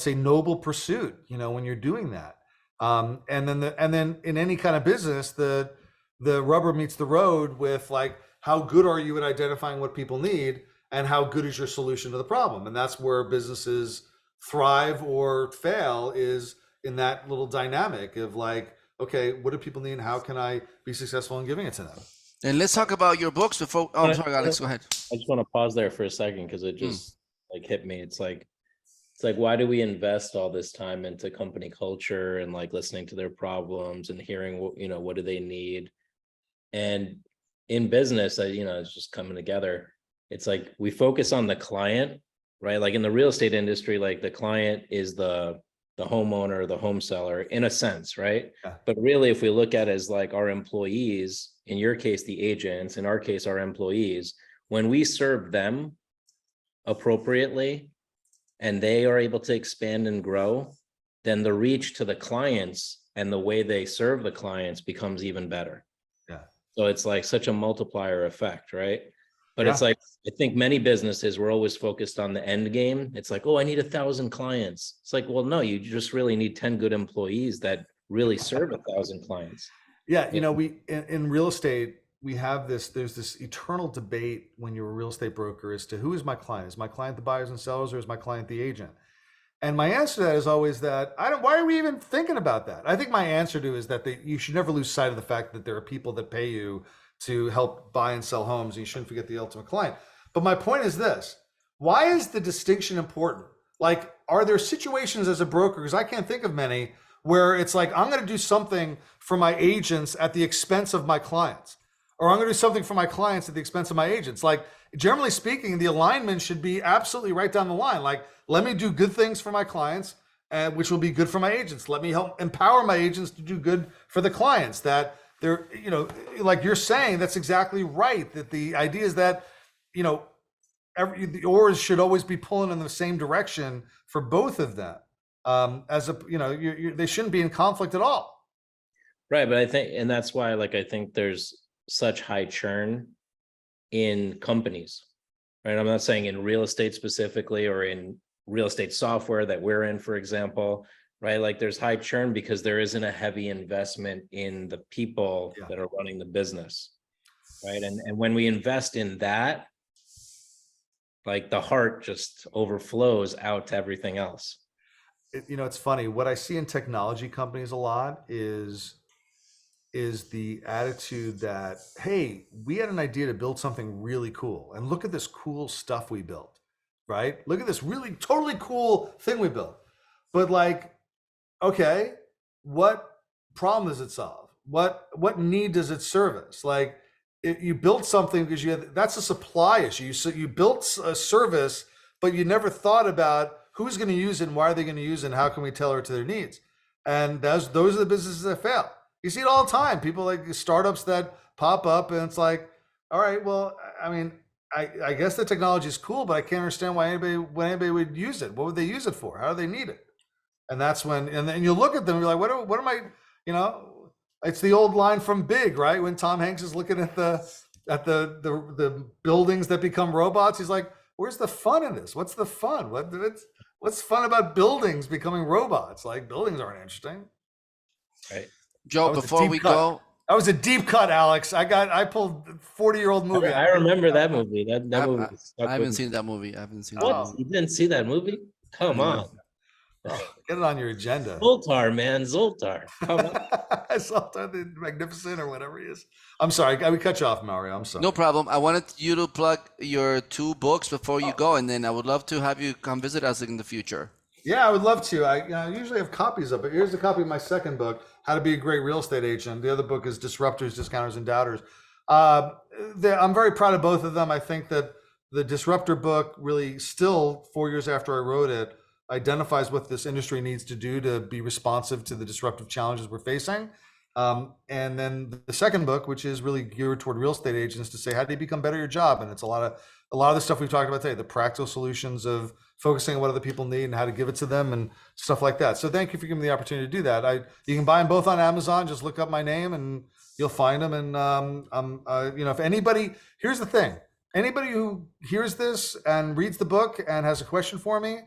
a noble pursuit, when you're doing that. And then in any kind of business, the rubber meets the road with, like, how good are you at identifying what people need, and how good is your solution to the problem? And that's where businesses thrive or fail, is in that little dynamic of like, okay, what do people need? How can I be successful in giving it to them?
And let's talk about your books before. Oh, I'm sorry, Alex, go ahead.
I just want to pause there for a second, because it just like hit me. It's like, why do we invest all this time into company culture and like listening to their problems and hearing what do they need? And in business, it's just coming together. It's like we focus on the client, right? Like in the real estate industry, like the client is the homeowner, the home seller, in a sense, right?
Yeah.
But really, if we look at it as like our employees, in your case, the agents, in our case, our employees, when we serve them appropriately and they are able to expand and grow, then the reach to the clients and the way they serve the clients becomes even better.
Yeah.
So it's like such a multiplier effect, right? But
Yeah.
it's like, I think many businesses were always focused on the end game. It's like, oh, I need 1,000 clients. It's like, well, no, you just really need 10 good employees that really serve 1,000 clients.
Yeah, we in real estate, we have there's this eternal debate when you're a real estate broker as to who is my client? Is my client the buyers and sellers, or is my client the agent? And my answer to that is always that why are we even thinking about that? I think my answer to is that you should never lose sight of the fact that there are people that pay you to help buy and sell homes, and you shouldn't forget the ultimate client. But my point is this: why is the distinction important? Like, are there situations as a broker, because I can't think of many, where it's like, I'm going to do something for my agents at the expense of my clients, or I'm going to do something for my clients at the expense of my agents. Like, generally speaking, the alignment should be absolutely right down the line. Like, let me do good things for my clients, which will be good for my agents. Let me help empower my agents to do good for the clients. That they're, like you're saying, that's exactly right. That the idea is that, the oars should always be pulling in the same direction for both of them. They shouldn't be in conflict at all.
Right, but I think, and that's why, like, I think there's such high churn in companies, right? I'm not saying in real estate specifically, or in real estate software that we're in, for example, right? Like, there's high churn because there isn't a heavy investment in the people that are running the business, right? And when we invest in that, like, the heart just overflows out to everything else.
It's funny. What I see in technology companies a lot is the attitude that, hey, we had an idea to build something really cool, and look at this cool stuff we built, right? Look at this really totally cool thing we built. But like, okay, what problem does it solve? What need does it service? Like, you built something because that's a supply issue. So you built a service, but you never thought about who's going to use it and why are they going to use it and how can we tailor it to their needs? And those are the businesses that fail. You see it all the time. People, like startups that pop up, and it's like, all right, well, I mean, I guess the technology is cool, but I can't understand why anybody would use it. What would they use it for? How do they need it? And that's when, and then you look at them, you're like, what am I, it's the old line from Big, right? When Tom Hanks is looking at the buildings that become robots, he's like, where's the fun in this? What's the fun? What's fun about buildings becoming robots? Like, buildings aren't interesting.
Right.
Joe, before we go,
that was a deep cut, Alex. I pulled 40-year-old movie.
I remember that movie. That movie.
I haven't seen that movie. I haven't seen that
What?
movie.
You didn't see that movie? Come on.
Get it on your agenda.
Zoltar, man. Zoltar. Come on.
Zoltar the Magnificent, or whatever he is. I'm sorry. We cut you off, Mario. I'm sorry.
No problem. I wanted you to plug your 2 books before you go, and then I would love to have you come visit us in the future.
Yeah, I would love to. I usually have copies of it. Here's a copy of my second book, How to Be a Great Real Estate Agent. The other book is Disruptors, Discounters, and Doubters. I'm very proud of both of them. I think that the Disruptor book really still, 4 years after I wrote it, identifies what this industry needs to do to be responsive to the disruptive challenges we're facing. And then the second book, which is really geared toward real estate agents, to say, how do you become better at your job? And it's a lot of the stuff we've talked about today, the practical solutions of focusing on what other people need and how to give it to them and stuff like that. So thank you for giving me the opportunity to do that. You can buy them both on Amazon. Just look up my name and you'll find them. And if anybody, here's the thing, anybody who hears this and reads the book and has a question for me,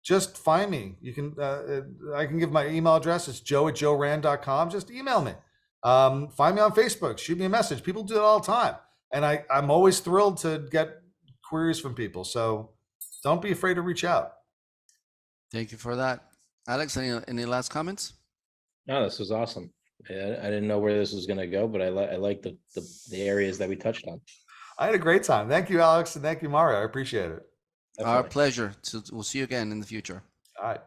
just find me. You can, I can give my email address. It's joe@joerand.com. Just email me. Find me on Facebook. Shoot me a message. People do it all the time. And I'm always thrilled to get queries from people. So don't be afraid to reach out.
Thank you for that. Alex, any last comments?
No, this was awesome. I didn't know where this was going to go, but I like the areas that we touched on.
I had a great time. Thank you, Alex. And thank you, Mario. I appreciate it.
Definitely. Our pleasure. We'll see you again in the future.
All right.